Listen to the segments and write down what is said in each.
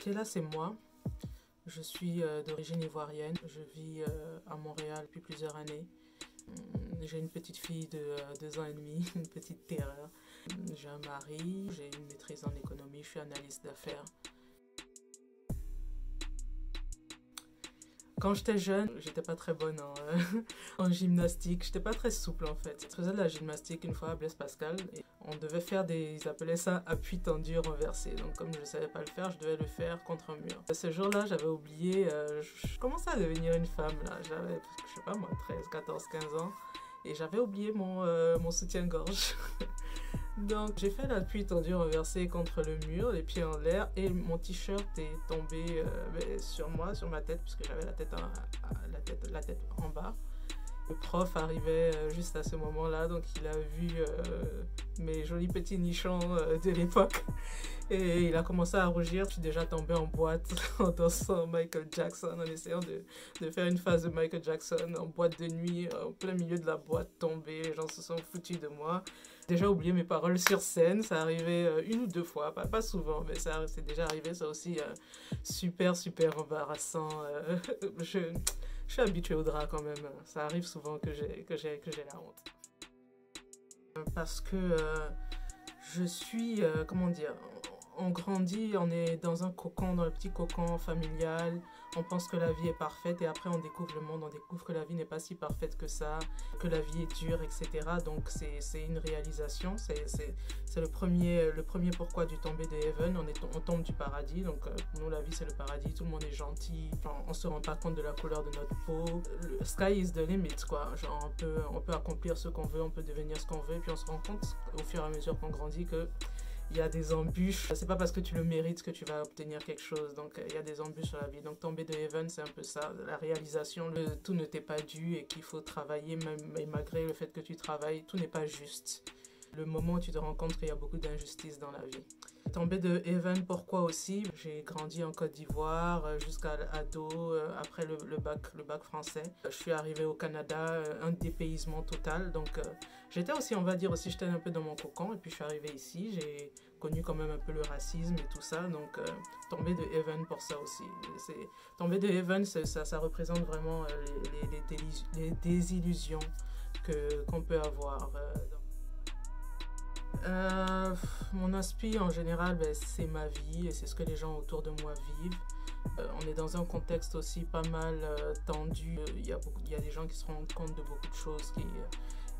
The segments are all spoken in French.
Sheila, c'est moi. Je suis d'origine ivoirienne. Je vis à Montréal depuis plusieurs années. J'ai une petite fille de 2 ans et demi, une petite terreur. J'ai un mari, j'ai une maîtrise en économie, je suis analyste d'affaires. Quand j'étais jeune, j'étais pas très bonne en gymnastique, j'étais pas très souple en fait. Je faisais de la gymnastique une fois à Blaise Pascal et on devait faire ils appelaient ça appui tendu renversé. Donc comme je ne savais pas le faire, je devais le faire contre un mur. Ce jour-là, j'avais oublié, je commençais à devenir une femme là, j'avais, je sais pas moi, 13, 14, 15 ans et j'avais oublié mon soutien-gorge. Donc j'ai fait l'appui tendu renversé contre le mur, les pieds en l'air et mon t-shirt est tombé sur moi, sur ma tête, puisque j'avais la tête en bas. Le prof arrivait juste à ce moment-là, donc il a vu mes jolis petits nichons de l'époque et il a commencé à rougir. Je suis déjà tombée en boîte en dansant Michael Jackson, en essayant de faire une phase de Michael Jackson en boîte de nuit, en plein milieu de la boîte tombée. Les gens se sont foutus de moi. Déjà oublié mes paroles sur scène, ça arrivait 1 ou 2 fois, pas souvent, mais ça c'est déjà arrivé, ça aussi super embarrassant. Je suis habituée au drap quand même, ça arrive souvent que j'ai la honte. Parce que je suis, comment dire, on grandit, on est dans un cocon, dans le petit cocon familial, on pense que la vie est parfaite et après on découvre le monde, on découvre que la vie n'est pas si parfaite que ça, que la vie est dure, etc. Donc c'est une réalisation, c'est le premier pourquoi du tomber de Heaven, on tombe du paradis, donc pour nous la vie c'est le paradis, tout le monde est gentil, enfin, on se rend pas compte de la couleur de notre peau, le sky is the limit quoi, genre on peut accomplir ce qu'on veut, on peut devenir ce qu'on veut, et puis on se rend compte au fur et à mesure qu'on grandit que il y a des embûches, c'est pas parce que tu le mérites que tu vas obtenir quelque chose, donc il y a des embûches sur la vie. Donc tomber de Heaven, c'est un peu ça, la réalisation, tout ne t'est pas dû et qu'il faut travailler, même malgré le fait que tu travailles, tout n'est pas juste. Le moment où tu te rends compte qu'il y a beaucoup d'injustices dans la vie. Tomber de Heaven, pourquoi aussi? J'ai grandi en Côte d'Ivoire jusqu'à ado, après le bac français. Je suis arrivée au Canada, un dépaysement total. Donc j'étais aussi, on va dire aussi, j'étais un peu dans mon cocon. Et puis je suis arrivée ici, j'ai connu quand même un peu le racisme et tout ça. Donc tomber de Heaven pour ça aussi. Tomber de Heaven, ça représente vraiment les désillusions qu'on peut avoir. Mon inspi en général, c'est ma vie et c'est ce que les gens autour de moi vivent. On est dans un contexte aussi pas mal tendu. Il y a des gens qui se rendent compte de beaucoup de choses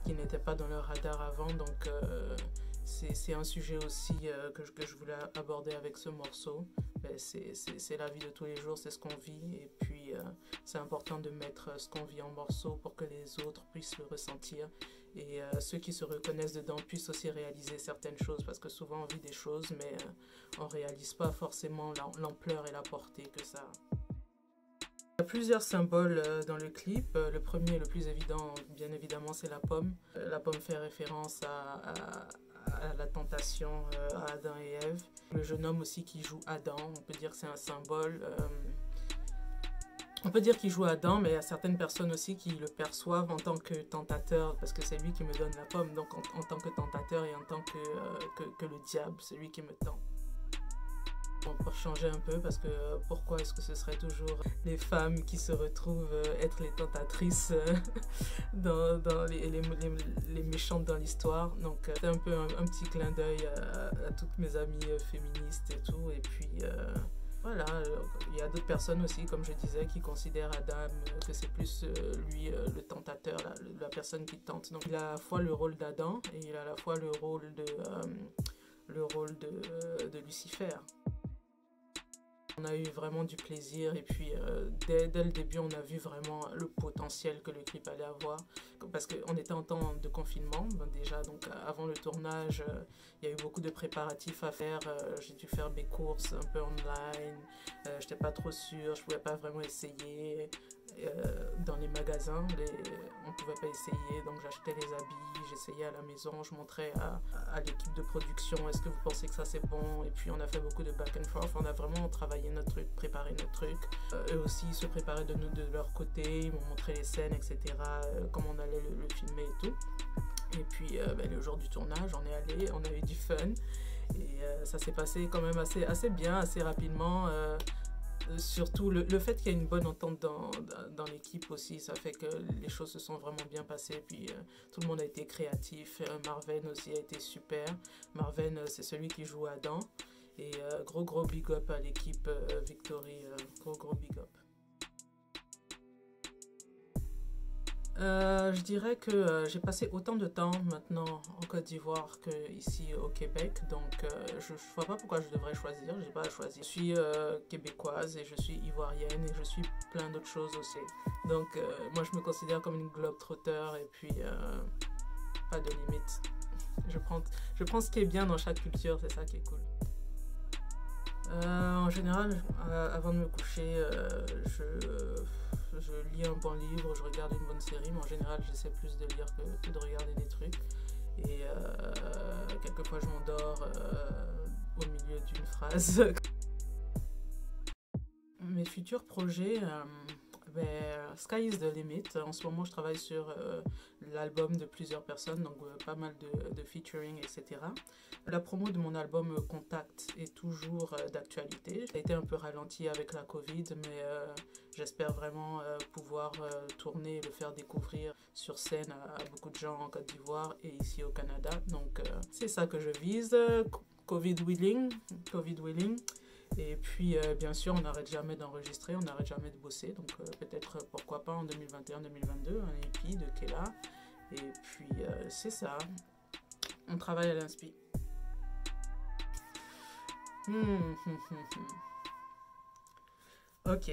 qui n'étaient pas dans leur radar avant. Donc c'est un sujet aussi que je voulais aborder avec ce morceau. C'est la vie de tous les jours, c'est ce qu'on vit. Et puis c'est important de mettre ce qu'on vit en morceaux pour que les autres puissent le ressentir. Et ceux qui se reconnaissent dedans puissent aussi réaliser certaines choses, parce que souvent on vit des choses, mais on ne réalise pas forcément l'ampleur et la portée que ça a. Il y a plusieurs symboles dans le clip. Le premier, le plus évident, bien évidemment, c'est la pomme. La pomme fait référence à la tentation à Adam et Ève. Le jeune homme aussi qui joue Adam, on peut dire que c'est un symbole. On peut dire qu'il joue Adam, mais il y a certaines personnes aussi qui le perçoivent en tant que tentateur, parce que c'est lui qui me donne la pomme, donc en tant que tentateur et en tant que le diable, c'est lui qui me tend. Bon, pour changer un peu, parce que pourquoi est-ce que ce serait toujours les femmes qui se retrouvent être les tentatrices dans les méchantes dans l'histoire. Donc c'est un peu un petit clin d'œil à toutes mes amies féministes et tout, et puis... Voilà, il y a d'autres personnes aussi, comme je disais, qui considèrent Adam que c'est plus lui le tentateur, la personne qui tente. Donc il a à la fois le rôle d'Adam et il a à la fois le rôle de Lucifer. On a eu vraiment du plaisir et puis dès le début on a vu vraiment le potentiel que le clip allait avoir, parce qu'on était en temps de confinement déjà, donc avant le tournage il y a eu beaucoup de préparatifs à faire. J'ai dû faire mes courses un peu online, j'étais pas trop sûre, je pouvais pas vraiment essayer dans les magasins, on pouvait pas essayer, donc j'achetais les habits, j'essayais à la maison, je montrais à l'équipe de production, est-ce que vous pensez que ça c'est bon, et puis on a fait beaucoup de back and forth, on a vraiment travaillé notre truc, préparé notre truc. Eux aussi se préparaient de leur côté, ils m'ont montré les scènes, etc., comment on allait le filmer et tout. Et puis le jour du tournage, on est allé, on a eu du fun. Et ça s'est passé quand même assez bien, assez rapidement. Surtout le fait qu'il y ait une bonne entente dans l'équipe aussi, ça fait que les choses se sont vraiment bien passées. Puis tout le monde a été créatif. Marvin aussi a été super. Marvin, c'est celui qui joue Adam. Et gros big up à l'équipe Victory. Gros big up. Je dirais que j'ai passé autant de temps maintenant en Côte d'Ivoire qu'ici au Québec, donc je ne vois pas pourquoi je devrais choisir, je n'ai pas à choisir. Je suis québécoise et je suis ivoirienne et je suis plein d'autres choses aussi. Donc moi je me considère comme une globe-trotter et puis pas de limite. Je prends ce qui est bien dans chaque culture, c'est ça qui est cool. En général, avant de me coucher, je lis un bon livre, je regarde une bonne série, mais en général, j'essaie plus de lire que de regarder des trucs. Et quelquefois, je m'endors au milieu d'une phrase. Mes futurs projets, sky is the limit. En ce moment, je travaille sur l'album de plusieurs personnes, donc pas mal de featuring, etc. La promo de mon album Contact est toujours d'actualité. Ça a été un peu ralenti avec la Covid, mais j'espère vraiment pouvoir tourner et le faire découvrir sur scène à beaucoup de gens en Côte d'Ivoire et ici au Canada. Donc c'est ça que je vise, Covid willing. Et puis, bien sûr, on n'arrête jamais d'enregistrer, on n'arrête jamais de bosser. Donc, peut-être, pourquoi pas, en 2021-2022, un EP de Kela. Et puis, c'est ça. On travaille à l'inspi. Ok.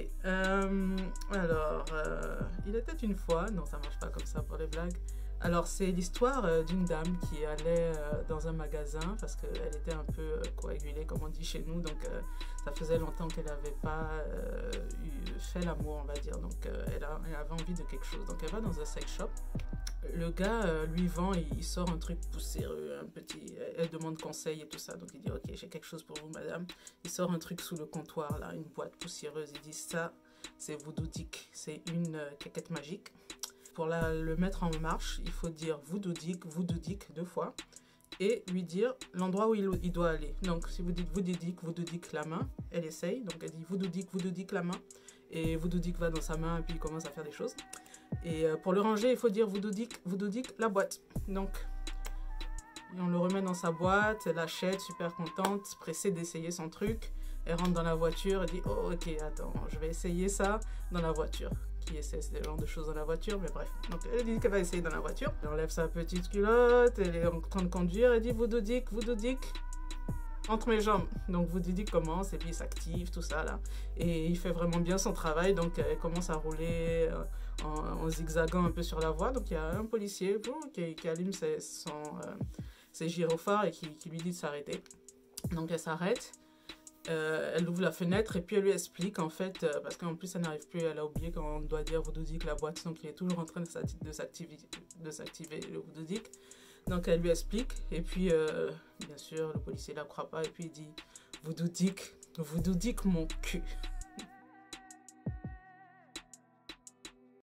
Alors, il était une fois... Non, ça marche pas comme ça pour les blagues. Alors, c'est l'histoire d'une dame qui allait dans un magasin parce qu'elle était un peu coagulée, comme on dit chez nous. Donc, ça faisait longtemps qu'elle n'avait pas fait l'amour, on va dire. Donc, elle avait envie de quelque chose. Donc, elle va dans un sex shop. Le gars lui vend, il sort un truc poussiéreux, un petit... Elle demande conseil et tout ça. Donc, il dit, ok, j'ai quelque chose pour vous, madame. Il sort un truc sous le comptoir, là, une boîte poussiéreuse. Il dit, ça, c'est Voodoo Dick. C'est une caquette magique. Pour le mettre en marche, il faut dire Voodoo Dick 2 fois et lui dire l'endroit où il doit aller. Donc, si vous dites Voodoo Dick la main, elle essaye. Donc, elle dit Voodoo Dick la main. Et Voodoo Dick va dans sa main et puis il commence à faire des choses. Et pour le ranger, il faut dire Voodoo Dick la boîte. Donc, on le remet dans sa boîte, elle achète, super contente, pressée d'essayer son truc. Elle rentre dans la voiture et dit oh, ok, attends, je vais essayer ça dans la voiture. Qui essaie ce genre de choses dans la voiture, mais bref. Donc elle dit qu'elle va essayer dans la voiture. Elle enlève sa petite culotte, elle est en train de conduire, elle dit Voodoo Dick, entre mes jambes. Donc Voodoo Dick commence et puis il s'active, tout ça là. Et il fait vraiment bien son travail, donc elle commence à rouler en zigzagant un peu sur la voie. Donc il y a un policier qui allume ses gyrophares et qui lui dit de s'arrêter. Donc elle s'arrête. Elle ouvre la fenêtre et puis elle lui explique en fait, parce qu'en plus elle n'arrive plus, elle a oublié qu'on doit dire Voodoo Dick la boîte, donc il est toujours en train de s'activer le Voodoo Dick. Donc elle lui explique et puis bien sûr le policier ne la croit pas et puis il dit Voodoo Dick mon cul.